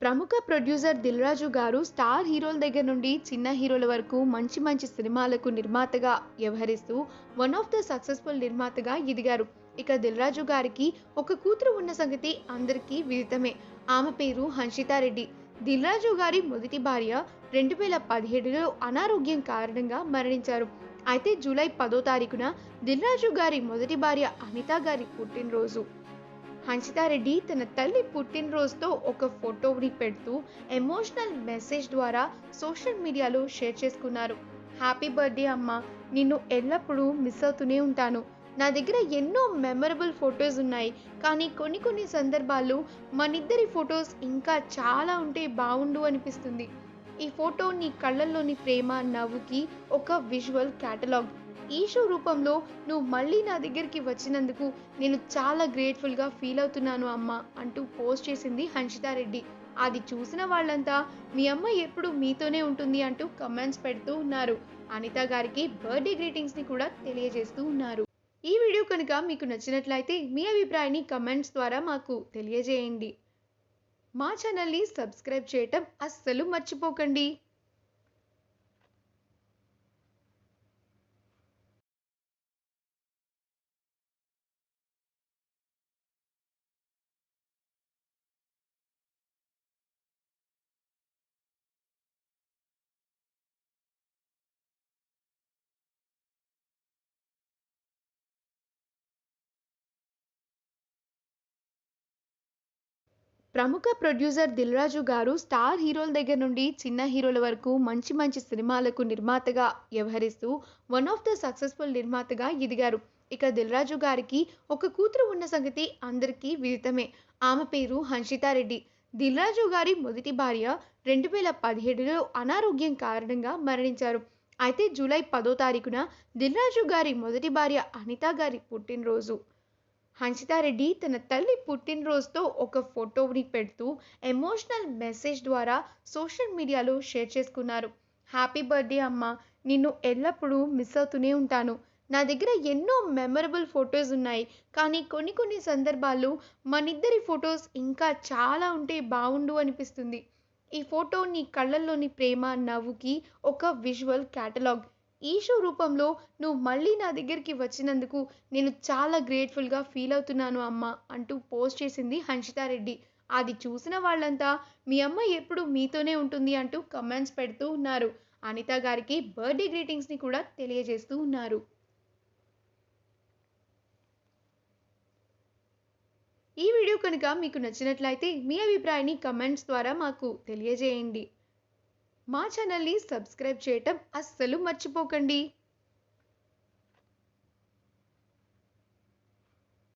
ప్రముఖ ప్రొడ్యూసర్ దిల్ రాజు గారు స్టార్ హీరోల దగ్గర నుండి చిన్న హీరోల వరకు మంచి మంచి సినిమాలకు నిర్మాతగా వ్యవహరిస్తూ వన్ ఆఫ్ ద సక్సెస్ఫుల్ నిర్మాతగా ఎదిగారు. ఇక దిల్ రాజు గారికి ఒక కూతురు ఉన్న సంగతి అందరికీ విదితమే. ఆమె పేరు హన్షితారెడ్డి. దిల్ రాజు గారి మొదటి భార్య 2017లో అనారోగ్యం కారణంగా మరణించారు. అయితే జూలై 10వ తారీఖున దిల్ రాజు గారి మొదటి భార్య అనిత గారి పుట్టినరోజు. హన్షితారెడ్డి తన తల్లి పుట్టినరోజుతో ఒక ఫోటోని పెడుతూ ఎమోషనల్ మెసేజ్ ద్వారా సోషల్ మీడియాలో షేర్ చేసుకున్నారు. హ్యాపీ బర్త్డే అమ్మా, నిన్ను ఎల్లప్పుడూ మిస్ అవుతూనే ఉంటాను. నా దగ్గర ఎన్నో మెమరబుల్ ఫొటోస్ ఉన్నాయి, కానీ కొన్ని సందర్భాల్లో మనిద్దరి ఫొటోస్ ఇంకా చాలా ఉంటే బాగుండు అనిపిస్తుంది. ఈ ఫోటో నీ కళ్ళల్లోని ప్రేమ, నవ్వుకి ఒక విజువల్ క్యాటలాగ్. ఈ షో రూపంలో నువ్వు మళ్ళీ నా దగ్గరికి వచ్చినందుకు నేను చాలా గ్రేట్ఫుల్గా ఫీల్ అవుతున్నాను అమ్మా అంటూ పోస్ట్ చేసింది హన్షితారెడ్డి. అది చూసిన వాళ్ళంతా మీ అమ్మ ఎప్పుడు మీతోనే ఉంటుంది అంటూ కమెంట్స్ పెడుతూ ఉన్నారు. అనిత గారికి బర్త్డే గ్రీటింగ్స్ని కూడా తెలియజేస్తూ ఉన్నారు. ఈ వీడియో కనుక మీకు నచ్చినట్లయితే మీ అభిప్రాయాన్ని కమెంట్స్ ద్వారా మాకు తెలియజేయండి. మా ఛానల్ని సబ్స్క్రైబ్ చేయటం అస్సలు మర్చిపోకండి. ప్రముఖ ప్రొడ్యూసర్ దిల్ రాజు గారు స్టార్ హీరోల దగ్గర నుండి చిన్న హీరోల వరకు మంచి మంచి సినిమాలకు నిర్మాతగా వ్యవహరిస్తూ వన్ ఆఫ్ ద సక్సెస్ఫుల్ నిర్మాతగా ఎదిగారు. ఇక దిల్ రాజు గారికి ఒక కూతురు ఉన్న సంగతి అందరికీ విదితమే. ఆమె పేరు హన్షితారెడ్డి. దిల్ రాజు గారి మొదటి భార్య 2017లో అనారోగ్యం కారణంగా మరణించారు. అయితే జూలై 10వ తారీఖున దిల్ రాజు గారి మొదటి భార్య అనిత గారి పుట్టినరోజు. హన్షితారెడ్డి తన తల్లి పుట్టినరోజుతో ఒక ఫోటోని పెడుతూ ఎమోషనల్ మెసేజ్ ద్వారా సోషల్ మీడియాలో షేర్ చేసుకున్నారు. హ్యాపీ బర్త్డే అమ్మా, నిన్ను ఎల్లప్పుడూ మిస్ అవుతూనే ఉంటాను. నా దగ్గర ఎన్నో మెమరబుల్ ఫొటోస్ ఉన్నాయి, కానీ కొన్ని సందర్భాల్లో మనిద్దరి ఫొటోస్ ఇంకా చాలా ఉంటే బాగుండు అనిపిస్తుంది. ఈ ఫోటో నీ కళ్ళల్లోని ప్రేమ, నవ్వుకి ఒక విజువల్ క్యాటలాగ్. ఈ షో రూపంలో నువ్వు మళ్ళీ నా దగ్గరికి వచ్చినందుకు నేను చాలా గ్రేట్ఫుల్గా ఫీల్ అవుతున్నాను అమ్మా అంటూ పోస్ట్ చేసింది హన్షితారెడ్డి. అది చూసిన వాళ్ళంతా మీ అమ్మ ఎప్పుడు మీతోనే ఉంటుంది అంటూ కమెంట్స్ పెడుతూ ఉన్నారు. అనిత గారికి బర్త్డే గ్రీటింగ్స్ని కూడా తెలియజేస్తూ ఉన్నారు. ఈ వీడియో కనుక మీకు నచ్చినట్లయితే మీ అభిప్రాయాన్ని కమెంట్స్ ద్వారా మాకు తెలియజేయండి. మా ఛానల్ని సబ్స్క్రైబ్ చేయటం అస్సలు మర్చిపోకండి.